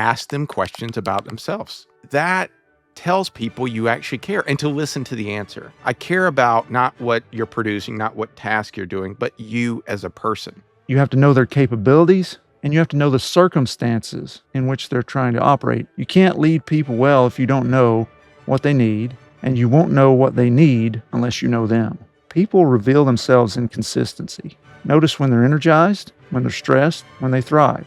ask them questions about themselves. That tells people you actually care, and to listen to the answer. I care about not what you're producing, not what task you're doing, but you as a person. You have to know their capabilities, and you have to know the circumstances in which they're trying to operate. You can't lead people well if you don't know what they need, and you won't know what they need unless you know them. People reveal themselves in consistency. Notice when they're energized, when they're stressed, when they thrive.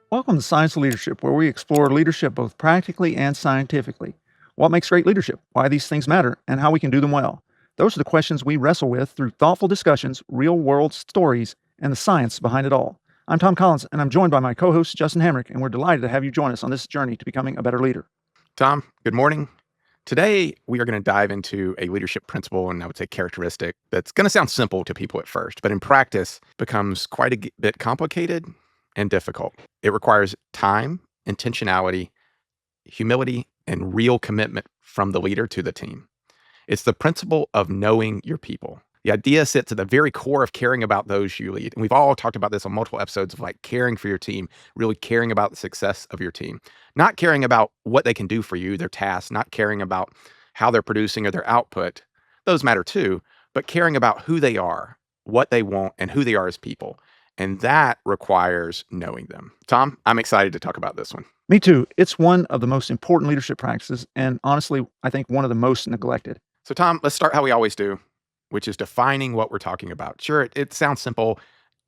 Welcome to Science of Leadership, where we explore leadership both practically and scientifically. What makes great leadership, why these things matter, and how we can do them well. Those are the questions we wrestle with through thoughtful discussions, real-world stories, and the science behind it all. I'm Tom Collins, and I'm joined by my co-host, Justin Hamrick, and we're delighted to have you join us on this journey to becoming a better leader. Tom, good morning. Today, we are going to dive into a leadership principle, and I would say characteristic, that's going to sound simple to people at first, but in practice becomes quite a bit complicated and difficult. It requires time, intentionality, humility, and real commitment from the leader to the team. It's the principle of knowing your people. The idea sits at the very core of caring about those you lead. And we've all talked about this on multiple episodes of like caring for your team, really caring about the success of your team, not caring about what they can do for you, their tasks, not caring about how they're producing or their output. Those matter too, but caring about who they are, what they want, and who they are as people. And that requires knowing them. Tom, I'm excited to talk about this one. Me too. It's one of the most important leadership practices, and honestly, I think one of the most neglected. So Tom, let's start how we always do, which is defining what we're talking about. Sure, it sounds simple.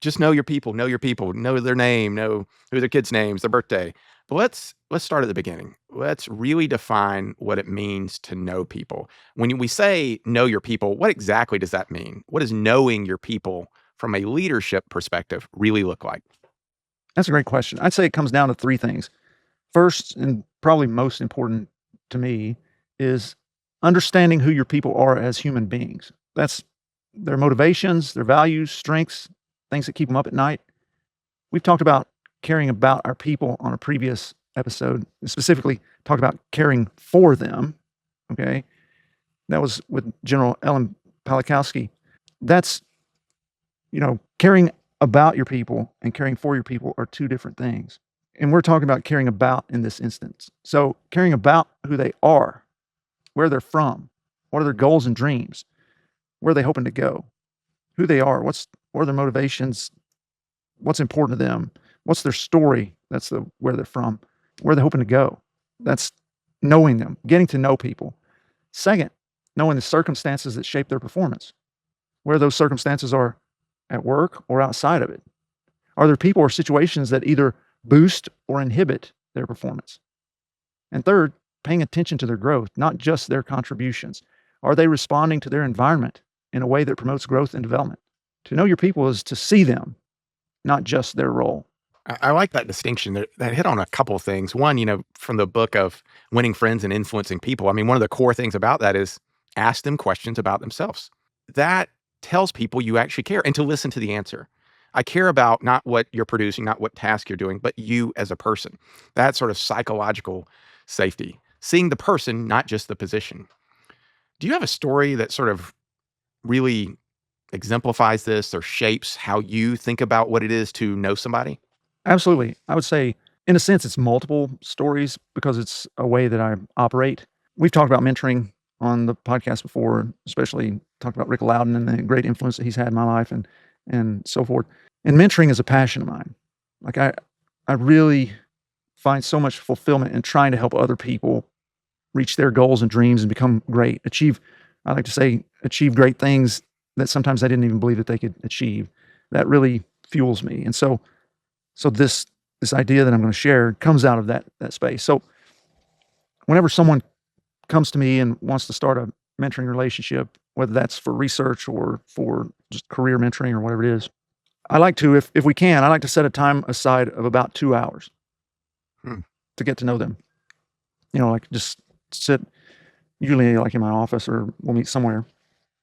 Just know your people, know their name, know who their kids' names, their birthday. But let's start at the beginning. Let's really define what it means to know people. When we say know your people, what exactly does that mean? What does knowing your people from a leadership perspective really look like? That's a great question. I'd say it comes down to three things. First, and probably most important to me, is understanding who your people are as human beings. That's their motivations, their values, strengths, things that keep them up at night. We've talked about caring about our people on a previous episode, specifically talked about caring for them. Okay. That was with General Ellen Palikowski. That's, caring about your people and caring for your people are two different things. And we're talking about caring about in this instance. So caring about who they are, where they're from, what are their goals and dreams, where are they hoping to go, who they are, what are their motivations, what's important to them, what's their story, that's where they're from, where they're hoping to go. That's knowing them, getting to know people. Second, knowing the circumstances that shape their performance, where those circumstances are at work or outside of it. Are there people or situations that either boost or inhibit their performance? And third, paying attention to their growth, not just their contributions. Are they responding to their environment in a way that promotes growth and development? To know your people is to see them, not just their role. I like that distinction. That hit on a couple of things. One, from the book of Winning Friends and Influencing People, I mean, one of the core things about that is ask them questions about themselves. That tells people you actually care, and to listen to the answer. I care about not what you're producing, not what task you're doing, but you as a person. That sort of psychological safety. Seeing the person, not just the position. Do you have a story that sort of really exemplifies this or shapes how you think about what it is to know somebody? Absolutely. I would say, in a sense, it's multiple stories because it's a way that I operate. We've talked about mentoring on the podcast before, especially talked about Rick Loudon and the great influence that he's had in my life and so forth. And mentoring is a passion of mine. Like I really find so much fulfillment in trying to help other people reach their goals and dreams and become great, achieve great things that sometimes I didn't even believe that they could achieve. That really fuels me. And so this idea that I'm going to share comes out of that space. So whenever someone comes to me and wants to start a mentoring relationship, whether that's for research or for just career mentoring or whatever it is, I like to, if we can, I like to set a time aside of about 2 hours to get to know them. Like just sit, usually like in my office or we'll meet somewhere.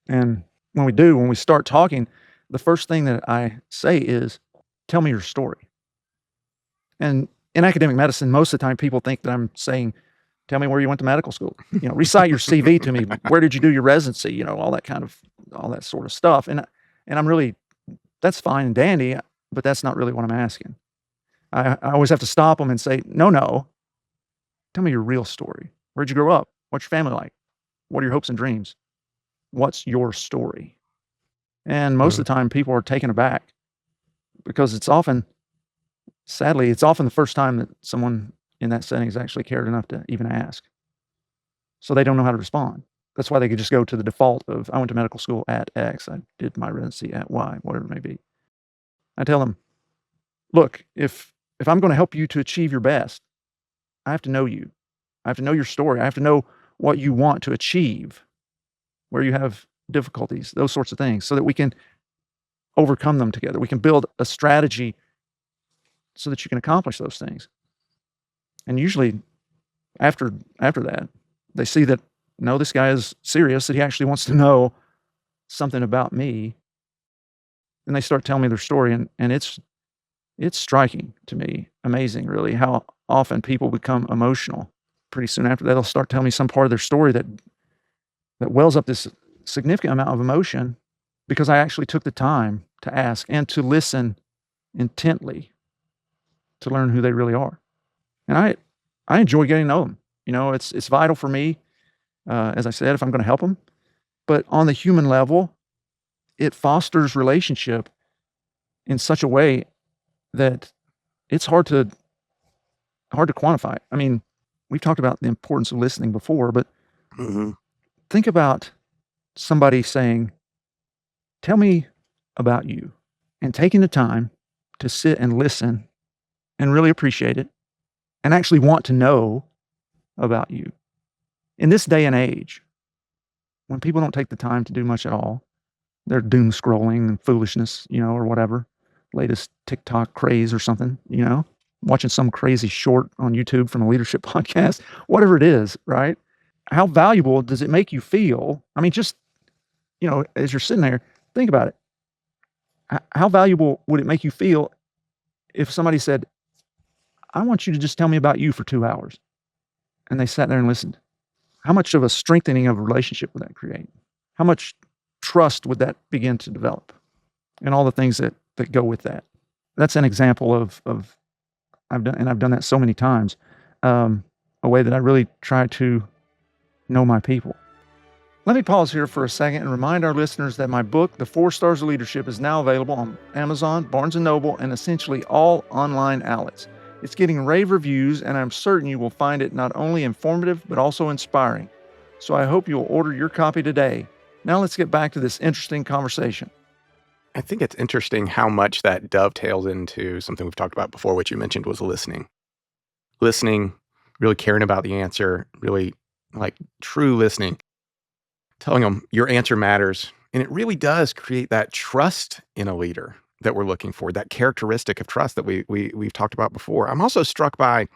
And when we start talking, the first thing that I say is, tell me your story. And in academic medicine, most of the time people think that I'm saying, Tell me where you went to medical school. Recite your CV to me. Where did you do your residency? All that sort of stuff. And I'm really, that's fine and dandy, but that's not really what I'm asking. I always have to stop them and say, no, tell me your real story. Where'd you grow up? What's your family like? What are your hopes and dreams? What's your story? And most Mhm. of the time, people are taken aback because sadly, it's often the first time that someone in that setting has actually cared enough to even ask. So they don't know how to respond. That's why they could just go to the default of, I went to medical school at X, I did my residency at Y, whatever it may be. I tell them, look, if I'm going to help you to achieve your best, I have to know you. I have to know your story. I have to know what you want to achieve, where you have difficulties, those sorts of things, so that we can overcome them together. We can build a strategy so that you can accomplish those things. And usually after that, they see that, no, this guy is serious, that he actually wants to know something about me. And they start telling me their story, and it's striking to me, amazing really, how often people become emotional. Pretty soon after that, they'll start telling me some part of their story that wells up this significant amount of emotion because I actually took the time to ask and to listen intently to learn who they really are. And I enjoy getting to know them. It's vital for me, as I said, if I'm going to help them. But on the human level, it fosters relationship in such a way that it's hard to quantify. I mean, we've talked about the importance of listening before, but Mhm. think about somebody saying, "Tell me about you," and taking the time to sit and listen and really appreciate it and actually want to know about you. In this day and age, when people don't take the time to do much at all, they're doom scrolling and foolishness, or whatever, latest TikTok craze or something, watching some crazy short on YouTube from a leadership podcast, whatever it is, right? How valuable does it make you feel? I mean, just, as you're sitting there, think about it. How valuable would it make you feel if somebody said, I want you to just tell me about you for 2 hours? And they sat there and listened. How much of a strengthening of a relationship would that create? How much trust would that begin to develop? And all the things that go with that. That's an example of I've done that so many times, a way that I really try to know my people. Let me pause here for a second and remind our listeners that my book, The 4 Stars of Leadership, is now available on Amazon, Barnes & Noble, and essentially all online outlets. It's getting rave reviews, and I'm certain you will find it not only informative, but also inspiring. So I hope you'll order your copy today. Now let's get back to this interesting conversation. I think it's interesting how much that dovetails into something we've talked about before, which you mentioned was listening. Listening, really caring about the answer, really like true listening, telling them your answer matters. And it really does create that trust in a leader that we're looking for, that characteristic of trust that we've talked about before. I'm also struck by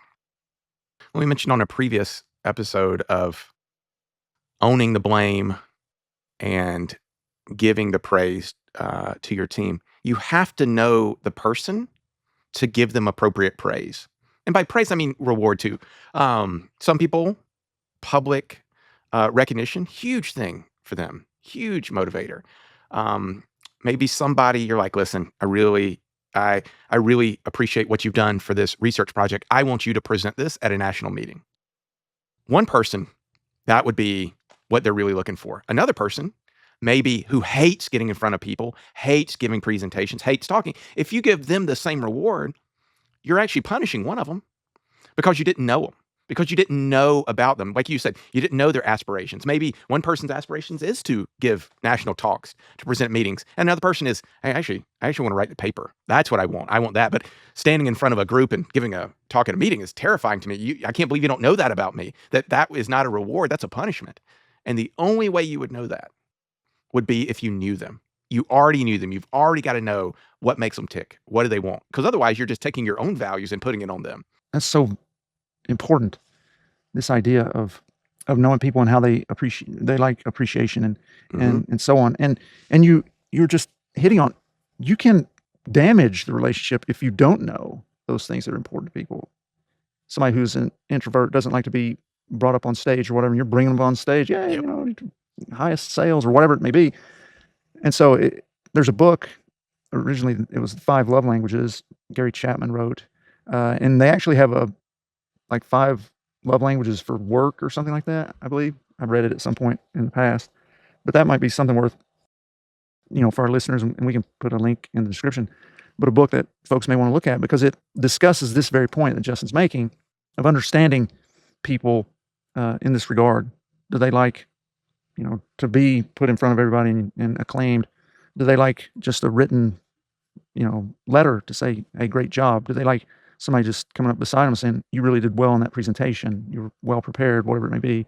what we mentioned on a previous episode of owning the blame and giving the praise to your team. You have to know the person to give them appropriate praise. And by praise, I mean reward too. Some people, public recognition, huge thing for them, huge motivator. Um, Maybe somebody you're like, listen, I really appreciate what you've done for this research project. I want you to present this at a national meeting. One person, that would be what they're really looking for. Another person, maybe who hates getting in front of people, hates giving presentations, hates talking. If you give them the same reward, you're actually punishing one of them because you didn't know them, because you didn't know about them. Like you said, you didn't know their aspirations. Maybe one person's aspirations is to give national talks, to present meetings. And another person is, hey, I actually want to write the paper. That's what I want. I want that. But standing in front of a group and giving a talk at a meeting is terrifying to me. I can't believe you don't know that about me. That is not a reward. That's a punishment. And the only way you would know that would be if you knew them. You already knew them. You've already got to know what makes them tick. What do they want? Because otherwise, you're just taking your own values and putting it on them. That's so important. This idea of knowing people and how they like appreciation and Hmm. so on. And you're just hitting on, you can damage the relationship if you don't know those things that are important to people. Somebody who's an introvert doesn't like to be brought up on stage or whatever, and you're bringing them on stage. Yeah, Yep. highest sales or whatever it may be. And so there's a book. Originally, it was the Five Love Languages. Gary Chapman wrote, and they actually have like five love languages for work or something like that. I believe I've read it at some point in the past, but that might be something worth for our listeners, and we can put a link in the description. But a book that folks may want to look at because it discusses this very point that Justin's making of understanding people in this regard. Do they like to be put in front of everybody and acclaimed? Do they like just a written letter to say, "Hey, great job"? Do they like somebody just coming up beside them saying, "You really did well in that presentation. You were well prepared," whatever it may be?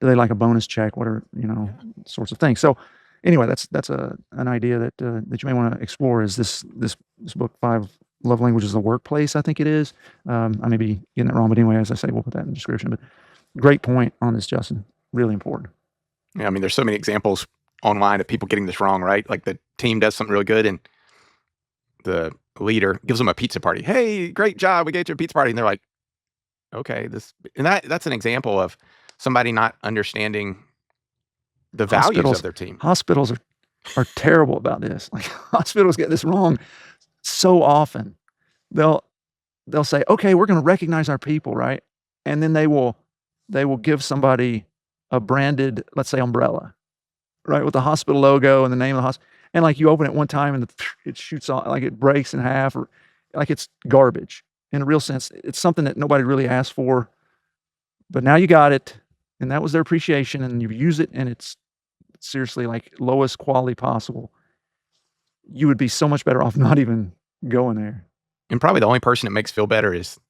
Do they like a bonus check? Whatever, Yeah. sorts of things. So anyway, that's an idea that you may want to explore. Is this book, Five Love Languages of the Workplace? I think it is. I may be getting it wrong, but anyway, as I say, we'll put that in the description. But great point on this, Justin. Really important. Yeah, I mean, there's so many examples online of people getting this wrong, right? Like the team does something really good and the leader gives them a pizza party. Hey, great job. We gave you a pizza party. And they're like, okay, that's an example of somebody not understanding the values of Hospitals their team. hospitals are terrible about this. Like hospitals get this wrong so often. They'll they'll say, "Okay, we're gonna recognize our people," right? And then they will give somebody a branded, let's say, umbrella, right, with the hospital logo and the name of the hospital. And, like, you open it one time and it shoots off, like, it breaks in half, or like it's garbage. In a real sense, it's something that nobody really asked for, but now you got it, and that was their appreciation, and you use it, and it's seriously, like, lowest quality possible. You would be so much better off not even going there. And probably the only person it makes feel better is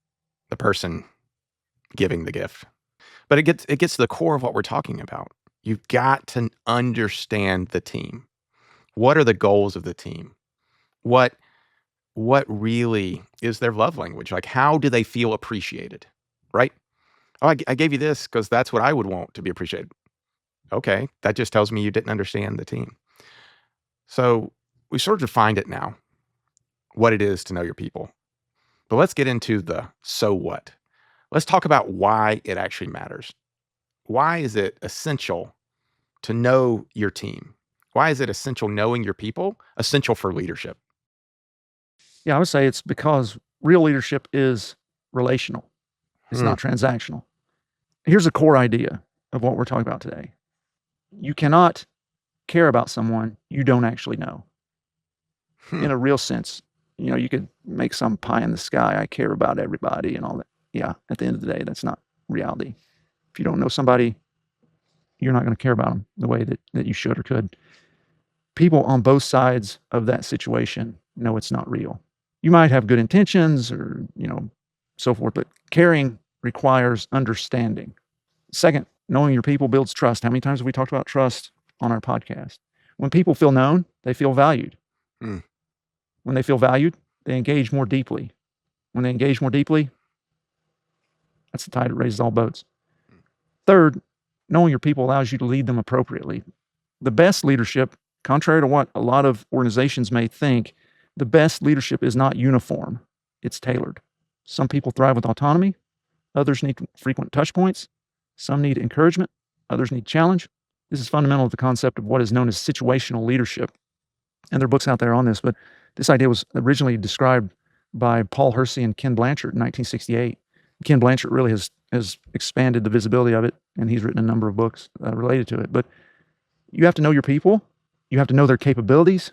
the person giving the gift. But it gets to the core of what we're talking about. You've got to understand the team. What are the goals of the team? What what really is their love language? Like, how do they feel appreciated? Right? Oh, I gave you this because that's what I would want to be appreciated. Okay, that just tells me you didn't understand the team. So we sort of defined it now, what it is to know your people. But let's get into the so what. Let's talk about why it actually matters. Why is it essential to know your team? Why is it essential knowing your people? Essential for leadership. Yeah, I would say it's because real leadership is relational. It's Hmm. not transactional. Here's a core idea of what we're talking about today. You cannot care about someone you don't actually know Hmm. in a real sense. You could make some pie in the sky, I care about everybody and all that. Yeah, at the end of the day, that's not reality. If you don't know somebody, you're not going to care about them the way that you should or could. People on both sides of that situation know it's not real. You might have good intentions or, so forth, but caring requires understanding. Second, knowing your people builds trust. How many times have we talked about trust on our podcast? When people feel known, they feel valued. Hmm. When they feel valued, they engage more deeply. When they engage more deeply, that's the tide that raises all boats. Third, knowing your people allows you to lead them appropriately. The best leadership, contrary to what a lot of organizations may think, the best leadership is not uniform, it's tailored. Some people thrive with autonomy, others need frequent touch points, some need encouragement, others need challenge. This is fundamental to the concept of what is known as situational leadership. And there are books out there on this, but this idea was originally described by Paul Hersey and Ken Blanchard in 1968. Ken Blanchard really has expanded the visibility of it, and he's written a number of books related to it. But you have to know your people, you have to know their capabilities,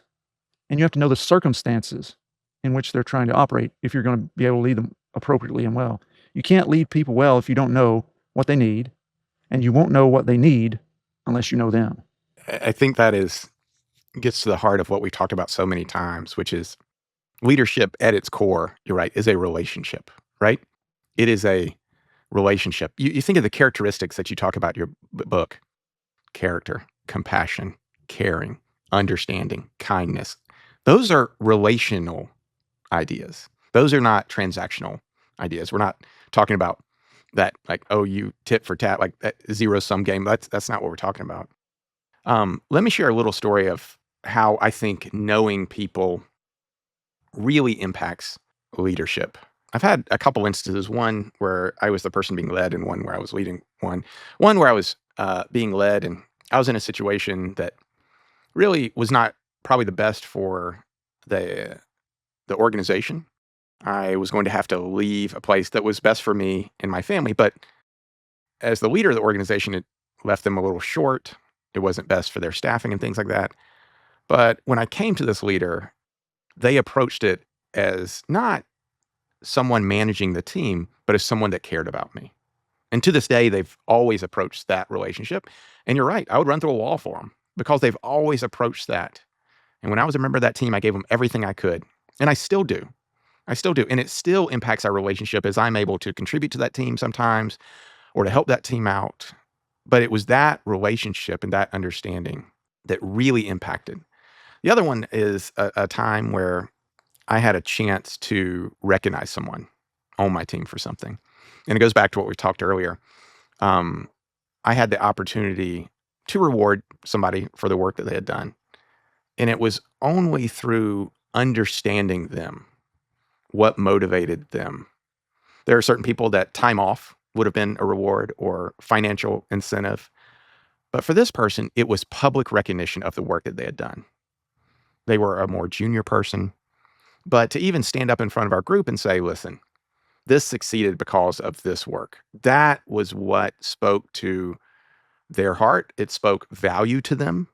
and you have to know the circumstances in which they're trying to operate if you're going to be able to lead them appropriately and well. You can't lead people well if you don't know what they need, and you won't know what they need unless you know them. I think that is gets to the heart of what we talked about so many times, which is leadership at its core, you're right, is a relationship, right? It is a relationship. You think of the characteristics that you talk about in your book: character, compassion, caring, understanding, kindness. Those are relational ideas. Those are not transactional ideas. We're not talking about that, like, oh, you tit for tat, like that zero sum game. That's not what we're talking about. Let me share a little story of how I think knowing people really impacts leadership. I've had a couple instances, one where I was the person being led and one where I was leading one. One where I was, being led, and I was in a situation that really was not probably the best for the the organization. I was going to have to leave a place that was best for me and my family, but as the leader of the organization, it left them a little short. It wasn't best for their staffing and things like that. But when I came to this leader, they approached it as not someone managing the team, but as someone that cared about me. And to this day, they've always approached that relationship. And you're right, I would run through a wall for them because they've always approached that. And when I was a member of that team, I gave them everything I could. And I still do. I still do. And it still impacts our relationship as I'm able to contribute to that team sometimes or to help that team out. But it was that relationship and that understanding that really impacted. The other one is a time where I had a chance to recognize someone on my team for something. And it goes back to what we talked earlier. Um, I had the opportunity to reward somebody for the work that they had done. And it was only through understanding them, what motivated them. There are certain people that time off would have been a reward or financial incentive. But for this person, it was public recognition of the work that they had done. They were a more junior person. But to even stand up in front of our group and say, listen, this succeeded because of this work. That was what spoke to their heart. It spoke value to them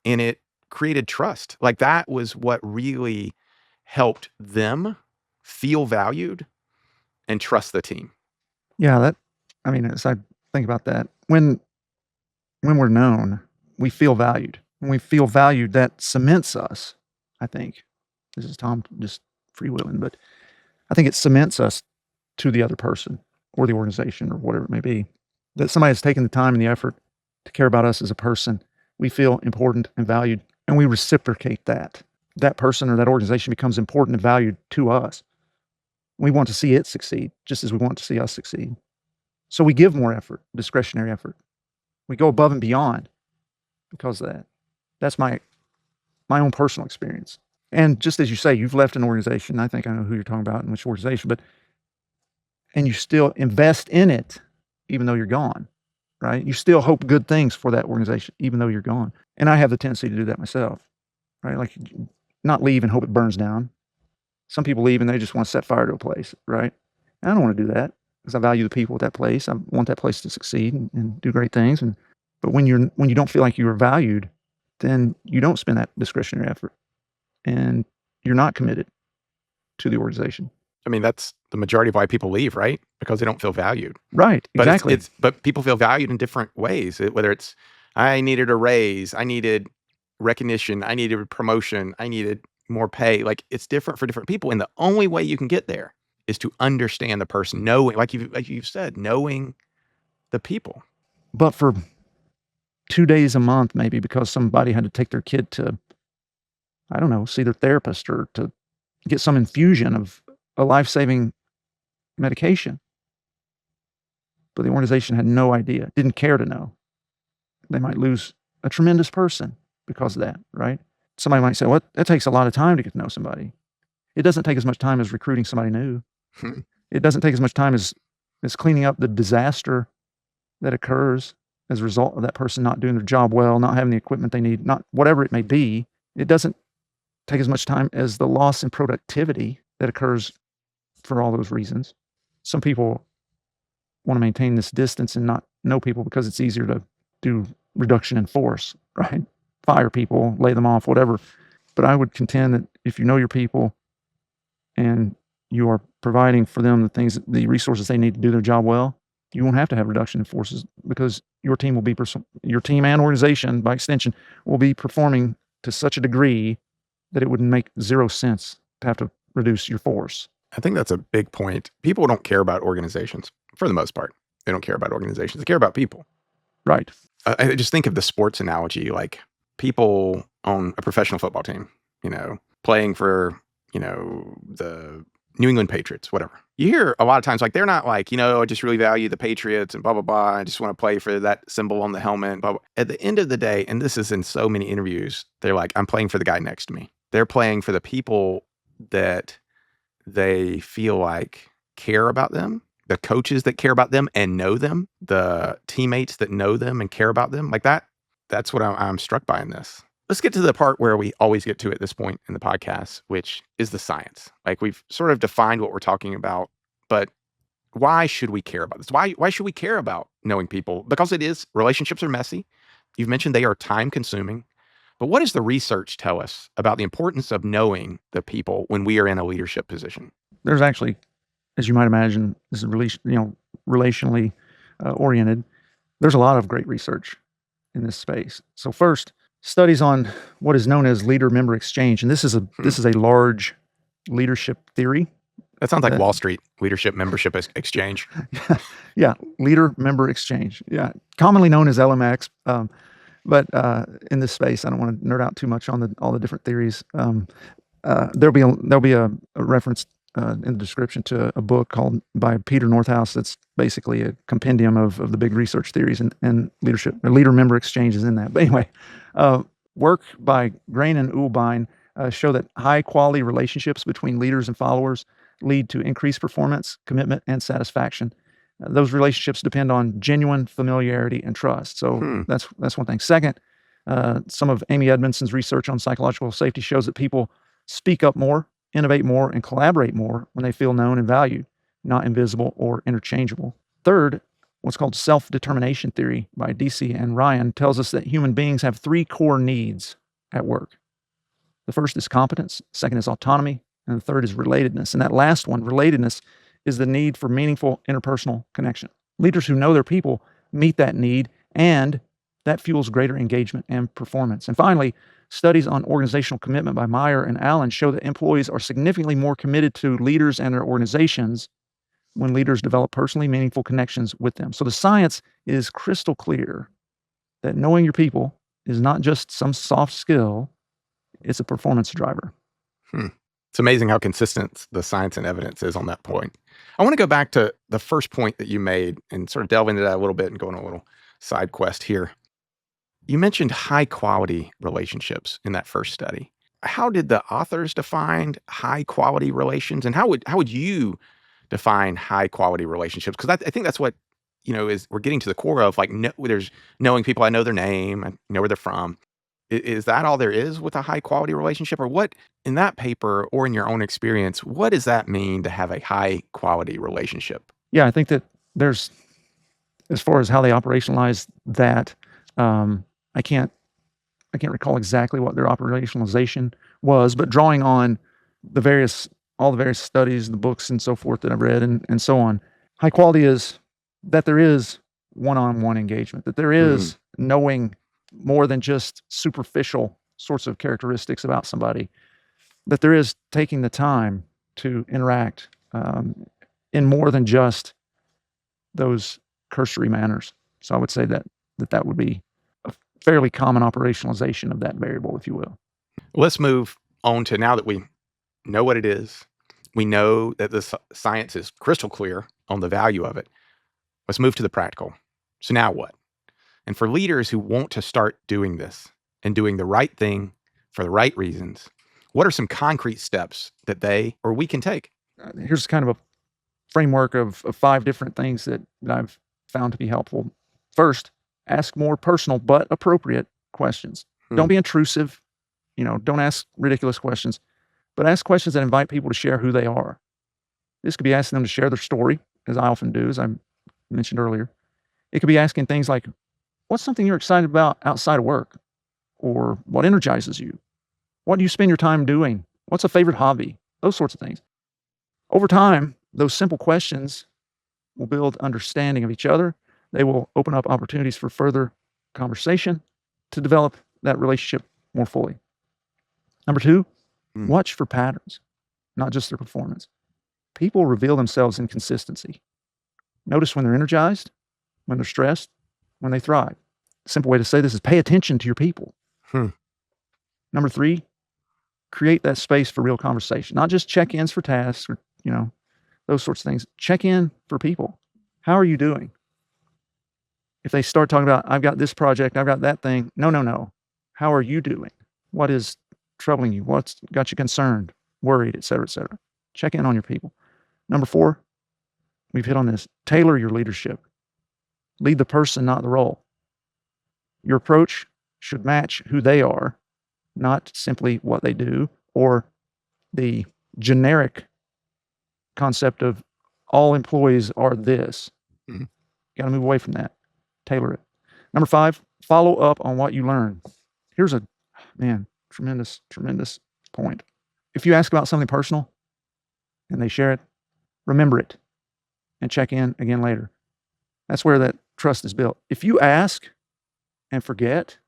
and it created trust. Like that was what really helped them feel valued and trust the team. Yeah, I mean, as I think about that, when we're known, we feel valued. When we feel valued, that cements us, I think. This is Tom just freewheeling, but I think it cements us to the other person or the organization or whatever it may be. That somebody has taken the time and the effort to care about us as a person. We feel important and valued, and we reciprocate that. That person or that organization becomes important and valued to us. We want to see it succeed just as we want to see us succeed. So we give more effort, discretionary effort. We go above and beyond because of that. That's my own personal experience. And just as you say, you've left an organization. I think I know who you're talking about and which organization, and you still invest in it even though you're gone, right? You still hope good things for that organization even though you're gone. And I have the tendency to do that myself, right? Like not leave and hope it burns down. Some people leave and they just want to set fire to a place, right? And I don't want to do that because I value the people at that place. I want that place to succeed and do great things. But when you don't feel like you are valued, then you don't spend that discretionary effort, and you're not committed to the organization. I mean, that's the majority of why people leave, right? Because they don't feel valued. Right? But Exactly. but people feel valued in different ways. Whether it's I needed a raise, I needed recognition, I needed a promotion, I needed more pay. Like it's different for different people, and the only way you can get there is to understand the person, knowing, like you've said, knowing the people. But for 2 days a month, maybe because somebody had to take their kid to, I don't know, see their therapist or to get some infusion of a life saving medication. But the organization had no idea, didn't care to know. They might lose a tremendous person because of that, right? Somebody might say, well, that takes a lot of time to get to know somebody. It doesn't take as much time as recruiting somebody new. It doesn't take as much time as cleaning up the disaster that occurs as a result of that person not doing their job well, not having the equipment they need, not whatever it may be. It doesn't take as much time as the loss in productivity that occurs for all those reasons. Some people want to maintain this distance and not know people because it's easier to do reduction in force, right? Fire people, lay them off, whatever. But I would contend that if you know your people and you are providing for them the resources they need to do their job well, you won't have to have reduction in forces because your team and organization, by extension, will be performing to such a degree that it would make zero sense to have to reduce your force. I think that's a big point. People don't care about organizations for the most part. They don't care about organizations. They care about people. Right. I just think of the sports analogy, like people on a professional football team, playing for, the New England Patriots, whatever. You hear a lot of times, like, they're not like, I just really value the Patriots and blah, blah, blah. I just want to play for that symbol on the helmet, blah, blah. At the end of the day, and this is in so many interviews, they're like, I'm playing for the guy next to me. They're playing for the people that they feel like care about them, the coaches that care about them and know them, the teammates that know them and care about them, like that's what I'm struck by in this. Let's get to the part where we always get to at this point in the podcast, which is the science. Like, we've sort of defined what we're talking about, but why should we care about this? Why should we care about knowing people? Because relationships are messy. You've mentioned they are time consuming. But what does the research tell us about the importance of knowing the people when we are in a leadership position? There's actually, as you might imagine, this is relationally oriented. There's a lot of great research in this space. So first, studies on what is known as leader-member exchange, and this is a large leadership theory. That sounds like Wall Street, leadership membership exchange. Yeah, leader-member exchange. Yeah, commonly known as LMX. But in this space, I don't want to nerd out too much on all the different theories. There'll be a reference in the description to a book called by Peter Northouse that's basically a compendium of the big research theories and leadership or leader-member exchanges in that. But anyway, work by Grain and Ulbein show that high-quality relationships between leaders and followers lead to increased performance, commitment, and satisfaction. Those relationships depend on genuine familiarity and trust. So that's one thing. Second, some of Amy Edmondson's research on psychological safety shows that people speak up more, innovate more, and collaborate more when they feel known and valued, not invisible or interchangeable. Third, what's called self-determination theory by DC and Ryan tells us that human beings have three core needs at work. The first is competence, second is autonomy, and the third is relatedness. And that last one, relatedness, is the need for meaningful interpersonal connection. Leaders who know their people meet that need, and that fuels greater engagement and performance. And finally, studies on organizational commitment by Meyer and Allen show that employees are significantly more committed to leaders and their organizations when leaders develop personally meaningful connections with them. So the science is crystal clear that knowing your people is not just some soft skill, it's a performance driver. It's amazing how consistent the science and evidence is on that point. I want to go back to the first point that you made and sort of delve into that a little bit and go on a little side quest here. You mentioned high quality relationships in that first study. How did the authors define high quality relations, and how would you define high quality relationships? Because I think that's what is we're getting to the core of, like, there's knowing people. I know their name, I know where they're from. Is that all there is with a high quality relationship, or what in that paper or in your own experience? What does that mean to have a high quality relationship? Yeah, I think that there's, as far as how they operationalize that, I can't recall exactly what their operationalization was, but drawing on all the various studies, the books and so forth that I've read and so on, high quality is that there is one-on-one engagement, that there is knowing more than just superficial sorts of characteristics about somebody, that there is taking the time to interact in more than just those cursory manners. So I would say that would be a fairly common operationalization of that variable, if you will. Let's move on to, now that we know what it is, we know that the science is crystal clear on the value of it. Let's move to the practical. So now what? And for leaders who want to start doing this and doing the right thing for the right reasons, what are some concrete steps that they or we can take? Here's kind of a framework of 5 different things that I've found to be helpful. First, ask more personal but appropriate questions. Don't be intrusive. Don't ask ridiculous questions, but ask questions that invite people to share who they are. This could be asking them to share their story, as I often do, as I mentioned earlier. It could be asking things like, what's something you're excited about outside of work? Or what energizes you? What do you spend your time doing? What's a favorite hobby? Those sorts of things. Over time, those simple questions will build understanding of each other. They will open up opportunities for further conversation to develop that relationship more fully. Number 2, watch for patterns, not just their performance. People reveal themselves in consistency. Notice when they're energized, when they're stressed, when they thrive. A simple way to say this is pay attention to your people. Number 3, create that space for real conversation, not just check-ins for tasks or, those sorts of things. Check in for people. How are you doing? If they start talking about, I've got this project, I've got that thing. No. How are you doing? What is troubling you? What's got you concerned, worried, et cetera, et cetera? Check in on your people. Number 4, we've hit on this. Tailor your leadership. Lead the person, not the role. Your approach should match who they are, not simply what they do, or the generic concept of all employees are this. Mhm. Got to move away from that. Tailor it. Number 5, follow up on what you learn. Here's a tremendous, tremendous point. If you ask about something personal and they share it, remember it and check in again later. That's where that trust is built. If you ask and forget,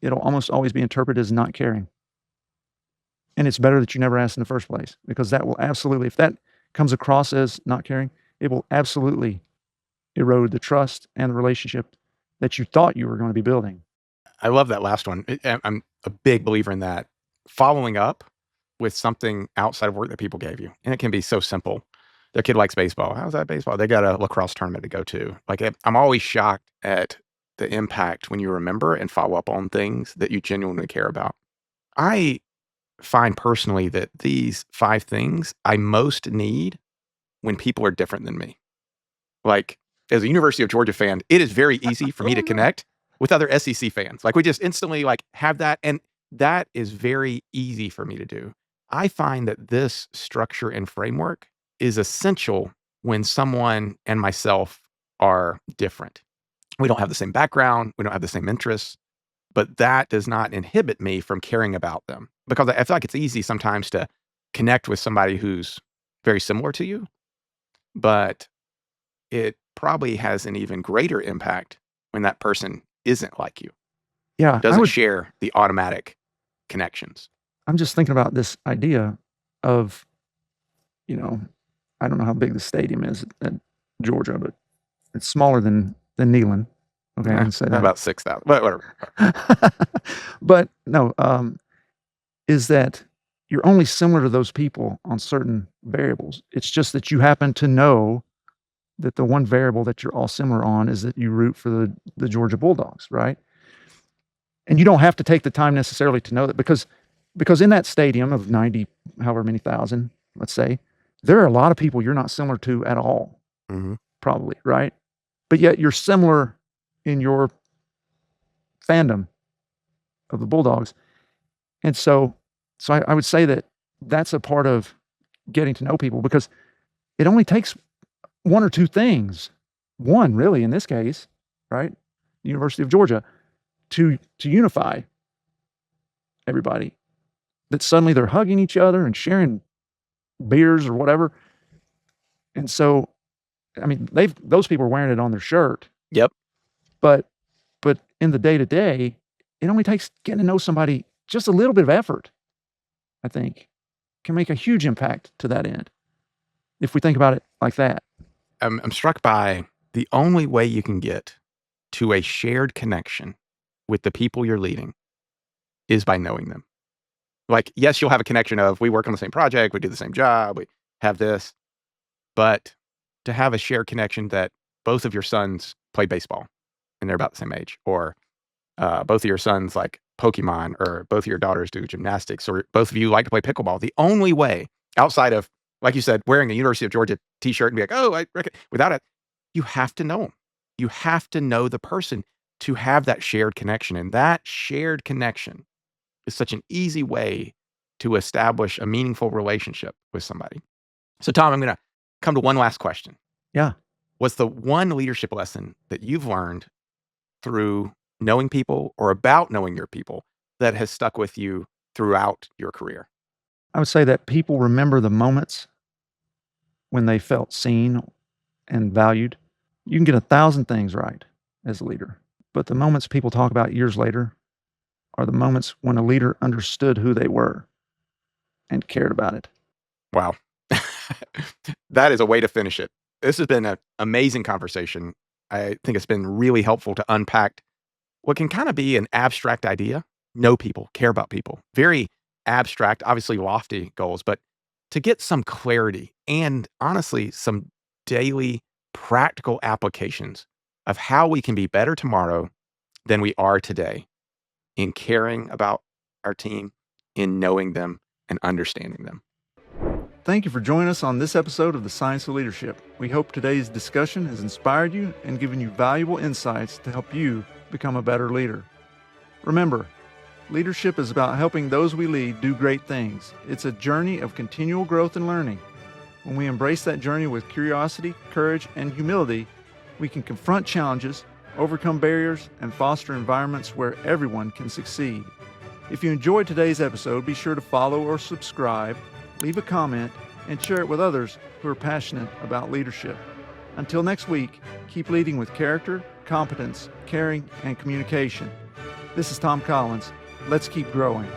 it'll almost always be interpreted as not caring. And it's better that you never asked in the first place, because that will absolutely, if that comes across as not caring, it will absolutely erode the trust and the relationship that you thought you were going to be building. I love that last one. I'm a big believer in that. Following up with something outside of work that people gave you, and it can be so simple. Their kid likes baseball. How's that baseball? They got a lacrosse tournament to go to. Like, I'm always shocked at the impact when you remember and follow up on things that you genuinely care about. I find personally that these 5 things I most need when people are different than me. Like, as a University of Georgia fan, it is very easy for me Oh, to no. connect with other SEC fans. Like, we just instantly, like, have that, and that is very easy for me to do. I find that this structure and framework is essential when someone and myself are different. We don't have the same background, we don't have the same interests, but that does not inhibit me from caring about them, because I feel like it's easy sometimes to connect with somebody who's very similar to you, but it probably has an even greater impact when that person isn't like you, Yeah, doesn't share the automatic connections. I'm just thinking about this idea of, you know, I don't know how big the stadium is at Georgia, but it's smaller than Neyland. Okay, I can say that. About 6,000, but whatever. But no, is that you're only similar to those people on certain variables. It's just that you happen to know that the one variable that you're all similar on is that you root for the Georgia Bulldogs, right? And you don't have to take the time necessarily to know that, because in that stadium of 90, however many thousand, let's say, there are a lot of people you're not similar to at all, Mhm. probably, right? But yet you're similar in your fandom of the Bulldogs. And so I would say that that's a part of getting to know people, because it only takes one or two things, one really in this case, right? University of Georgia, to unify everybody. That suddenly they're hugging each other and sharing beers or whatever. And so, I mean, those people are wearing it on their shirt, Yep. but in the day to day, it only takes getting to know somebody, just a little bit of effort, I think, can make a huge impact to that end, if we think about it like that. I'm struck by the only way you can get to a shared connection with the people you're leading is by knowing them. Like, yes, you'll have a connection of, we work on the same project, we do the same job, we have this, but to have a shared connection that both of your sons play baseball and they're about the same age, or both of your sons like Pokemon, or both of your daughters do gymnastics, or both of you like to play pickleball. The only way, outside of, like you said, wearing a University of Georgia t-shirt and be like, oh, I reckon, without it, you have to know them. You have to know the person to have that shared connection. And that shared connection is such an easy way to establish a meaningful relationship with somebody. So, Tom, I'm going to come to one last question. Yeah. What's the one leadership lesson that you've learned through knowing people, or about knowing your people, that has stuck with you throughout your career? I would say that people remember the moments when they felt seen and valued. You can get 1,000 things right as a leader, but the moments people talk about years later are the moments when a leader understood who they were and cared about it. Wow. That is a way to finish it. This has been an amazing conversation. I think it's been really helpful to unpack what can kind of be an abstract idea. Know people, care about people. Very abstract, obviously lofty goals, but to get some clarity and honestly some daily practical applications of how we can be better tomorrow than we are today in caring about our team, in knowing them and understanding them. Thank you for joining us on this episode of The Science of Leadership. We hope today's discussion has inspired you and given you valuable insights to help you become a better leader. Remember, leadership is about helping those we lead do great things. It's a journey of continual growth and learning. When we embrace that journey with curiosity, courage, and humility, we can confront challenges, overcome barriers, and foster environments where everyone can succeed. If you enjoyed today's episode, be sure to follow or subscribe, leave a comment, and share it with others who are passionate about leadership. Until next week, keep leading with character, competence, caring, and communication. This is Tom Collins. Let's keep growing.